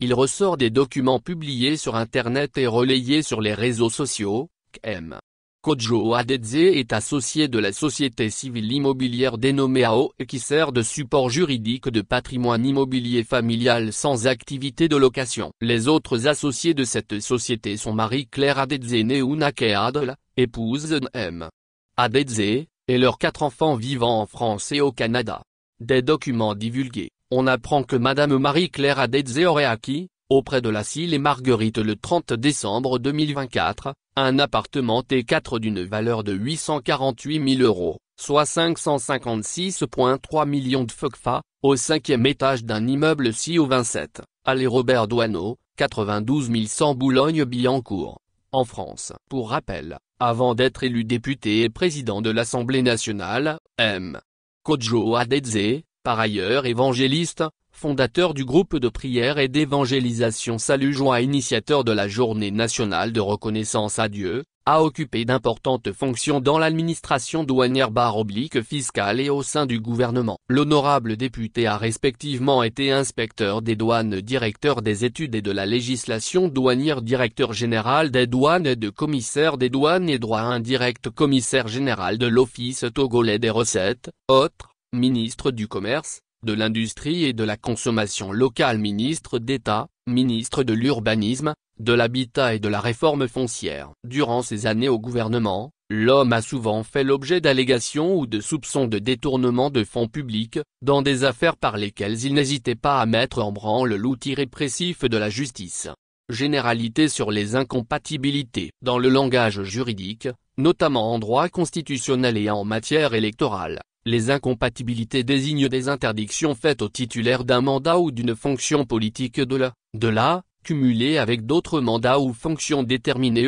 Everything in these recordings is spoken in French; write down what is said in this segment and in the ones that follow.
Il ressort des documents publiés sur Internet et relayés sur les réseaux sociaux, qu'M. Kojo Adedze est associé de la société civile immobilière dénommée AO qui sert de support juridique de patrimoine immobilier familial sans activité de location. Les autres associés de cette société sont Marie-Claire Adedze née Unake Adel, épouse de M. Adedze, et leurs 4 enfants vivant en France et au Canada. Des documents divulgués, on apprend que Madame Marie-Claire Adedze aurait acquis, auprès de la Cille et Marguerite le 30 décembre 2024, un appartement T4 d'une valeur de 848 000 €, soit 556,3 millions de FCFA, au 5e étage d'un immeuble au 27, allée Robert Doisneau, 92 100 Boulogne-Billancourt, en France. Pour rappel, avant d'être élu député et président de l'Assemblée nationale, M. Kojo Adedze, par ailleurs évangéliste, fondateur du groupe de prière et d'évangélisation Salut Joie initiateur de la Journée nationale de reconnaissance à Dieu, a occupé d'importantes fonctions dans l'administration douanière / fiscale et au sein du gouvernement. L'honorable député a respectivement été inspecteur des douanes, directeur des études et de la législation douanière, directeur général des douanes et de commissaire des douanes et droits indirects, commissaire général de l'Office togolais des recettes, autres, ministre du Commerce, de l'Industrie et de la Consommation locale, ministre d'État, ministre de l'Urbanisme, de l'Habitat et de la Réforme foncière. Durant ses années au gouvernement, l'homme a souvent fait l'objet d'allégations ou de soupçons de détournement de fonds publics, dans des affaires par lesquelles il n'hésitait pas à mettre en branle l'outil répressif de la justice. Généralité sur les incompatibilités. Dans le langage juridique, notamment en droit constitutionnel et en matière électorale, les incompatibilités désignent des interdictions faites aux titulaires d'un mandat ou d'une fonction politique de là, cumulées avec d'autres mandats ou fonctions déterminées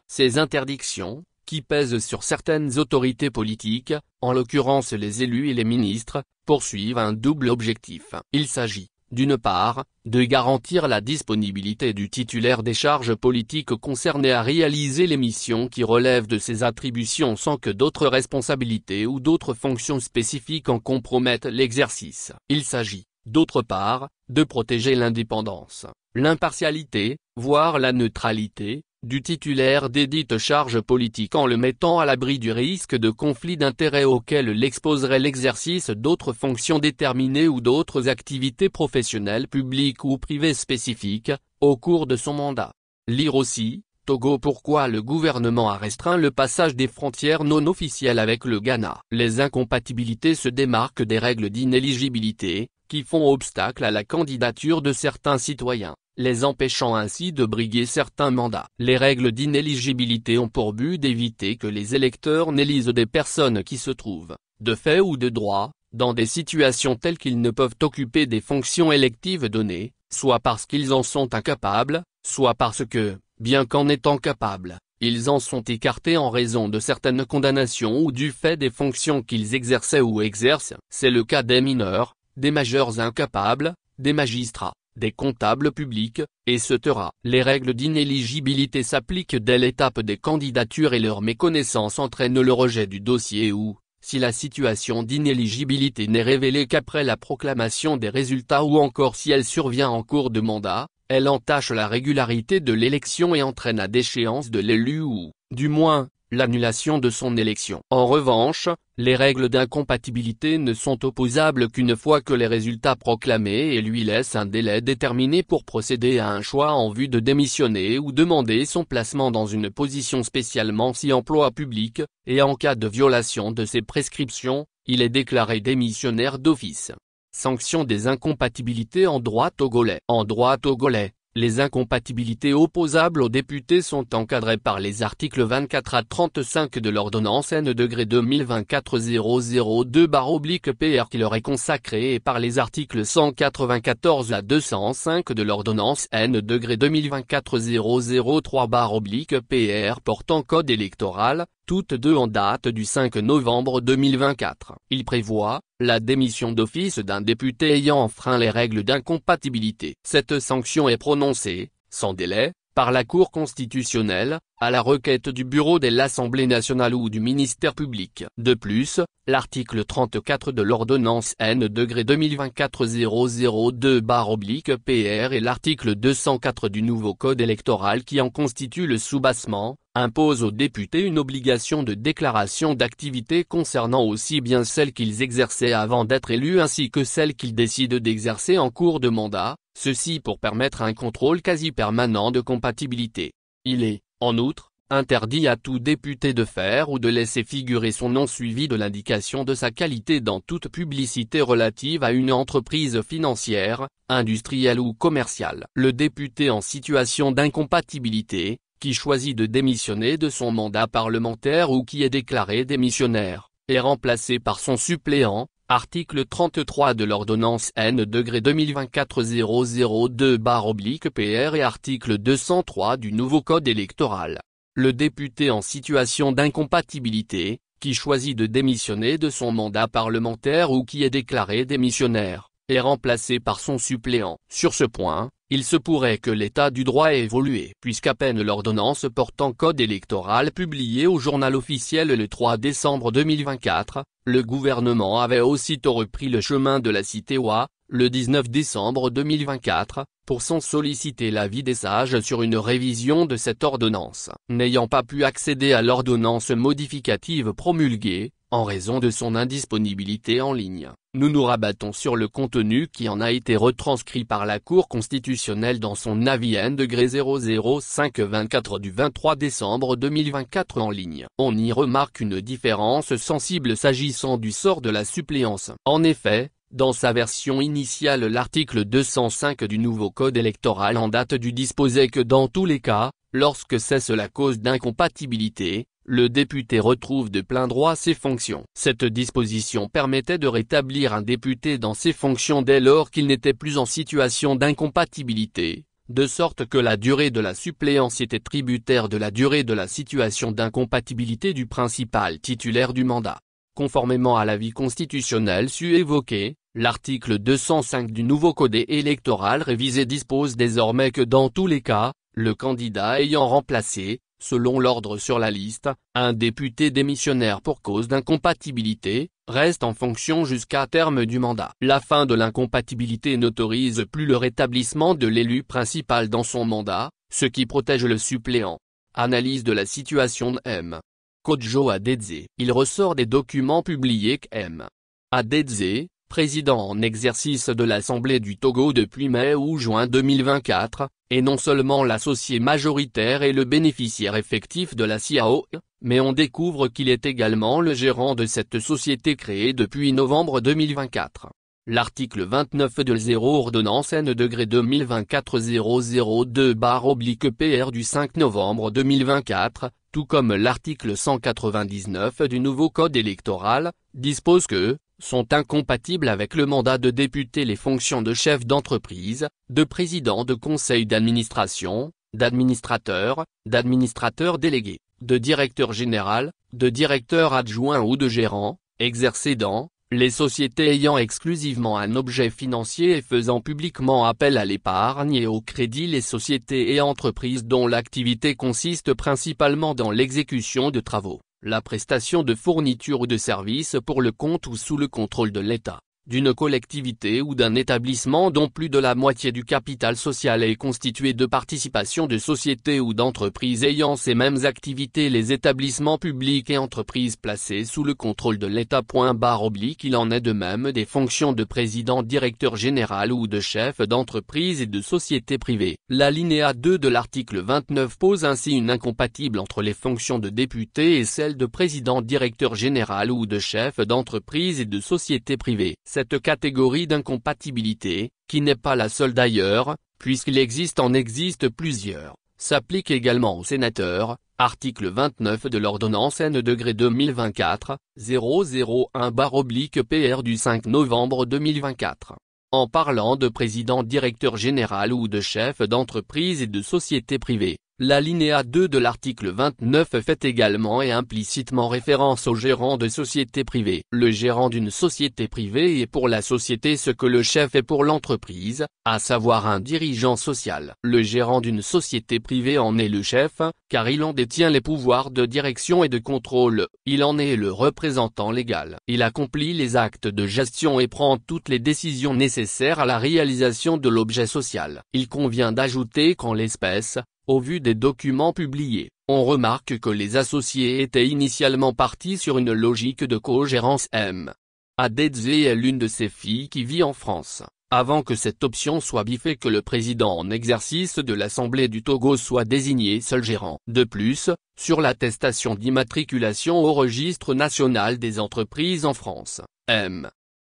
Ces interdictions, qui pèsent sur certaines autorités politiques, en l'occurrence les élus et les ministres, poursuivent un double objectif. Il s'agit, d'une part, de garantir la disponibilité du titulaire des charges politiques concerné à réaliser les missions qui relèvent de ses attributions sans que d'autres responsabilités ou d'autres fonctions spécifiques en compromettent l'exercice. Il s'agit, d'autre part, de protéger l'indépendance, l'impartialité, voire la neutralité, du titulaire des dites charges politiques en le mettant à l'abri du risque de conflit d'intérêts auquel l'exposerait l'exercice d'autres fonctions déterminées ou d'autres activités professionnelles publiques ou privées spécifiques, au cours de son mandat. Lire aussi, Togo. Pourquoi le gouvernement a restreint le passage des frontières non officielles avec le Ghana. Les incompatibilités se démarquent des règles d'inéligibilité, qui font obstacle à la candidature de certains citoyens, les empêchant ainsi de briguer certains mandats. Les règles d'inéligibilité ont pour but d'éviter que les électeurs n'élisent des personnes qui se trouvent, de fait ou de droit, dans des situations telles qu'ils ne peuvent occuper des fonctions électives données, soit parce qu'ils en sont incapables, soit parce que, bien qu'en étant capables, ils en sont écartés en raison de certaines condamnations ou du fait des fonctions qu'ils exerçaient ou exercent. C'est le cas des mineurs, des majeurs incapables, des magistrats, des comptables publics, etc. Les règles d'inéligibilité s'appliquent dès l'étape des candidatures et leur méconnaissance entraîne le rejet du dossier ou, si la situation d'inéligibilité n'est révélée qu'après la proclamation des résultats ou encore si elle survient en cours de mandat, elle entache la régularité de l'élection et entraîne la déchéance de l'élu ou, du moins, l'annulation de son élection. En revanche, les règles d'incompatibilité ne sont opposables qu'une fois que les résultats proclamés et lui laissent un délai déterminé pour procéder à un choix en vue de démissionner ou demander son placement dans une position spécialement si emploi public, et en cas de violation de ces prescriptions, il est déclaré démissionnaire d'office. Sanction des incompatibilités en droit togolais. En droit togolais, les incompatibilités opposables aux députés sont encadrées par les articles 24 à 35 de l'ordonnance N-2024-002/PR qui leur est consacrée et par les articles 194 à 205 de l'ordonnance N-2024-003/PR portant code électoral, toutes deux en date du 5 novembre 2024. Il prévoit la démission d'office d'un député ayant enfreint les règles d'incompatibilité. Cette sanction est prononcée, sans délai, par la Cour constitutionnelle, à la requête du bureau de l'Assemblée nationale ou du ministère public. De plus, l'article 34 de l'ordonnance N-2024-002/PR et l'article 204 du nouveau code électoral qui en constitue le soubassement, impose aux députés une obligation de déclaration d'activité concernant aussi bien celles qu'ils exerçaient avant d'être élus ainsi que celles qu'ils décident d'exercer en cours de mandat, ceci pour permettre un contrôle quasi permanent de compatibilité. Il est, en outre, interdit à tout député de faire ou de laisser figurer son nom suivi de l'indication de sa qualité dans toute publicité relative à une entreprise financière, industrielle ou commerciale. Le député en situation d'incompatibilité, qui choisit de démissionner de son mandat parlementaire ou qui est déclaré démissionnaire, est remplacé par son suppléant, article 33 de l'ordonnance N-2024-002/PR et article 203 du nouveau code électoral. Le député en situation d'incompatibilité, qui choisit de démissionner de son mandat parlementaire ou qui est déclaré démissionnaire, est remplacé par son suppléant. Sur ce point, il se pourrait que l'état du droit ait évolué puisqu'à peine l'ordonnance portant code électoral publiée au journal officiel le 3 décembre 2024, le gouvernement avait aussitôt repris le chemin de la cité OA, le 19 décembre 2024, pour s'en solliciter l'avis des sages sur une révision de cette ordonnance. N'ayant pas pu accéder à l'ordonnance modificative promulguée, en raison de son indisponibilité en ligne, nous nous rabattons sur le contenu qui en a été retranscrit par la Cour constitutionnelle dans son avis N-00524 du 23 décembre 2024 en ligne. On y remarque une différence sensible s'agissant du sort de la suppléance. En effet, dans sa version initiale l'article 205 du nouveau code électoral en date du disposait que dans tous les cas, lorsque cesse la cause d'incompatibilité, le député retrouve de plein droit ses fonctions. Cette disposition permettait de rétablir un député dans ses fonctions dès lors qu'il n'était plus en situation d'incompatibilité, de sorte que la durée de la suppléance était tributaire de la durée de la situation d'incompatibilité du principal titulaire du mandat. Conformément à l'avis constitutionnel su-évoqué, l'article 205 du nouveau code électoral révisé dispose désormais que dans tous les cas, le candidat ayant remplacé, selon l'ordre sur la liste, un député démissionnaire pour cause d'incompatibilité, reste en fonction jusqu'à terme du mandat. La fin de l'incompatibilité n'autorise plus le rétablissement de l'élu principal dans son mandat, ce qui protège le suppléant. Analyse de la situation de M. Kodjo Adedze. Il ressort des documents publiés que M. Adedze, président en exercice de l'Assemblée du Togo depuis mai ou juin 2024, est non seulement l'associé majoritaire et le bénéficiaire effectif de la CIAO, mais on découvre qu'il est également le gérant de cette société créée depuis novembre 2024. L'article 29 de 0 ordonnance N-2024-002/PR du 5 novembre 2024, tout comme l'article 199 du nouveau code électoral, dispose que sont incompatibles avec le mandat de député les fonctions de chef d'entreprise, de président de conseil d'administration, d'administrateur délégué, de directeur général, de directeur adjoint ou de gérant, exercées dans les sociétés ayant exclusivement un objet financier et faisant publiquement appel à l'épargne et au crédit, les sociétés et entreprises dont l'activité consiste principalement dans l'exécution de travaux, la prestation de fournitures ou de services pour le compte ou sous le contrôle de l'État, d'une collectivité ou d'un établissement dont plus de la moitié du capital social est constitué de participations de sociétés ou d'entreprises ayant ces mêmes activités, les établissements publics et entreprises placés sous le contrôle de l'État. Il en est de même des fonctions de président, directeur général ou de chef d'entreprise et de société privée. L'alinéa 2 de l'article 29 pose ainsi une incompatible entre les fonctions de député et celles de président, directeur général ou de chef d'entreprise et de société privée. Cette catégorie d'incompatibilité, qui n'est pas la seule d'ailleurs, puisqu'il existe plusieurs, s'applique également aux sénateurs, article 29 de l'ordonnance N-2024-001/PR du 5 novembre 2024. En parlant de président, directeur général ou de chef d'entreprise et de société privée, L'alinéa 2 de l'article 29 fait également et implicitement référence au gérant de société privée. Le gérant d'une société privée est pour la société ce que le chef est pour l'entreprise, à savoir un dirigeant social. Le gérant d'une société privée en est le chef, car il en détient les pouvoirs de direction et de contrôle, il en est le représentant légal. Il accomplit les actes de gestion et prend toutes les décisions nécessaires à la réalisation de l'objet social. Il convient d'ajouter qu'en l'espèce, au vu des documents publiés, on remarque que les associés étaient initialement partis sur une logique de co-gérance. Adedze est l'une de ses filles qui vit en France, avant que cette option soit biffée que le président en exercice de l'Assemblée du Togo soit désigné seul gérant. De plus, sur l'attestation d'immatriculation au registre national des entreprises en France,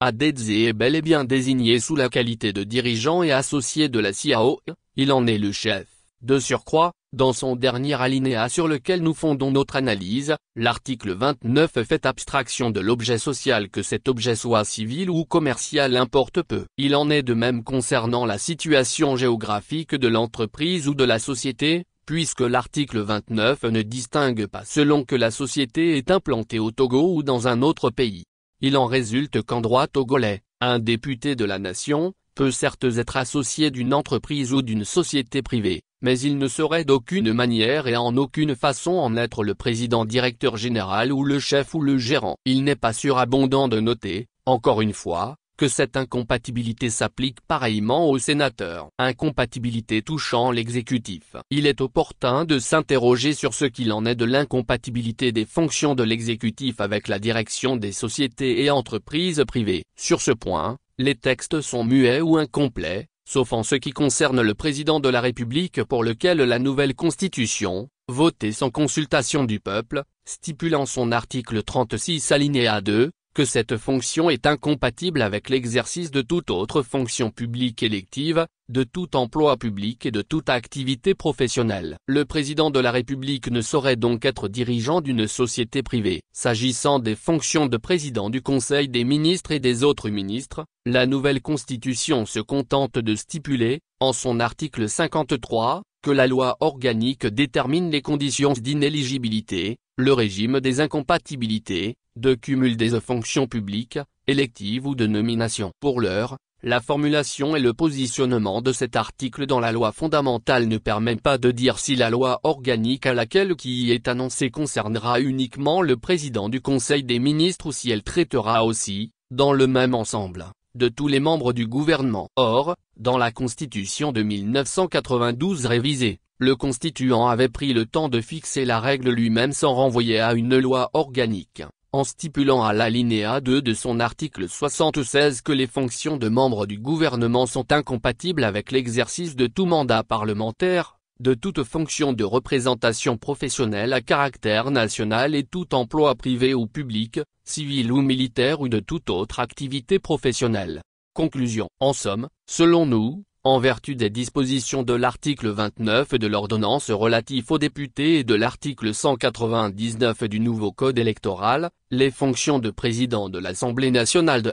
Adedze est bel et bien désigné sous la qualité de dirigeant et associé de la CIAO, il en est le chef. De surcroît, dans son dernier alinéa sur lequel nous fondons notre analyse, l'article 29 fait abstraction de l'objet social, que cet objet soit civil ou commercial importe peu. Il en est de même concernant la situation géographique de l'entreprise ou de la société, puisque l'article 29 ne distingue pas selon que la société est implantée au Togo ou dans un autre pays. Il en résulte qu'en droit togolais, un député de la nation peut certes être associé d'une entreprise ou d'une société privée, mais il ne saurait d'aucune manière et en aucune façon en être le président directeur général ou le chef ou le gérant. Il n'est pas surabondant de noter, encore une fois, que cette incompatibilité s'applique pareillement aux sénateurs. Incompatibilité touchant l'exécutif. Il est opportun de s'interroger sur ce qu'il en est de l'incompatibilité des fonctions de l'exécutif avec la direction des sociétés et entreprises privées. Sur ce point, les textes sont muets ou incomplets, sauf en ce qui concerne le président de la République, pour lequel la nouvelle Constitution, votée sans consultation du peuple, stipule en son article 36 alinéa 2, que cette fonction est incompatible avec l'exercice de toute autre fonction publique élective, de tout emploi public et de toute activité professionnelle. Le président de la République ne saurait donc être dirigeant d'une société privée. S'agissant des fonctions de président du Conseil des ministres et des autres ministres, la nouvelle Constitution se contente de stipuler, en son article 53, que la loi organique détermine les conditions d'inéligibilité, le régime des incompatibilités, de cumul des fonctions publiques, électives ou de nomination. Pour l'heure, la formulation et le positionnement de cet article dans la loi fondamentale ne permet pas de dire si la loi organique à laquelle qui y est annoncée concernera uniquement le président du Conseil des ministres ou si elle traitera aussi, dans le même ensemble, de tous les membres du gouvernement. Or, dans la Constitution de 1992 révisée, le constituant avait pris le temps de fixer la règle lui-même sans renvoyer à une loi organique, en stipulant à l'alinéa 2 de son article 76 que les fonctions de membres du gouvernement sont incompatibles avec l'exercice de tout mandat parlementaire, de toute fonction de représentation professionnelle à caractère national et tout emploi privé ou public, civil ou militaire ou de toute autre activité professionnelle. Conclusion. En somme, selon nous, en vertu des dispositions de l'article 29 de l'ordonnance relative aux députés et de l'article 199 du nouveau code électoral, les fonctions de président de l'Assemblée nationale de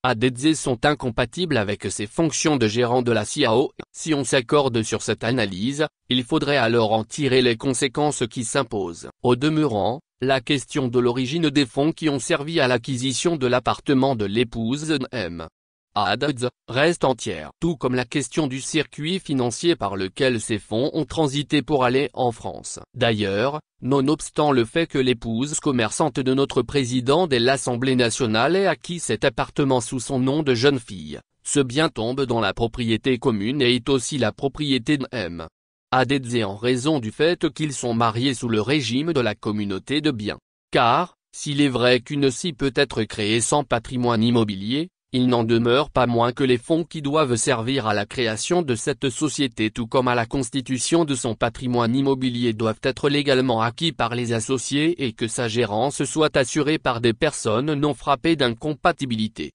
Adedze sont incompatibles avec ses fonctions de gérant de la CIAO. Si on s'accorde sur cette analyse, il faudrait alors en tirer les conséquences qui s'imposent. Au demeurant, la question de l'origine des fonds qui ont servi à l'acquisition de l'appartement de l'épouse Adedze reste entière, tout comme la question du circuit financier par lequel ces fonds ont transité pour aller en France. D'ailleurs, nonobstant le fait que l'épouse commerçante de notre président de l'Assemblée nationale ait acquis cet appartement sous son nom de jeune fille, ce bien tombe dans la propriété commune et est aussi la propriété de Adedze en raison du fait qu'ils sont mariés sous le régime de la communauté de biens. Car, s'il est vrai qu'une SCI peut être créée sans patrimoine immobilier, il n'en demeure pas moins que les fonds qui doivent servir à la création de cette société tout comme à la constitution de son patrimoine immobilier doivent être légalement acquis par les associés et que sa gérance soit assurée par des personnes non frappées d'incompatibilité.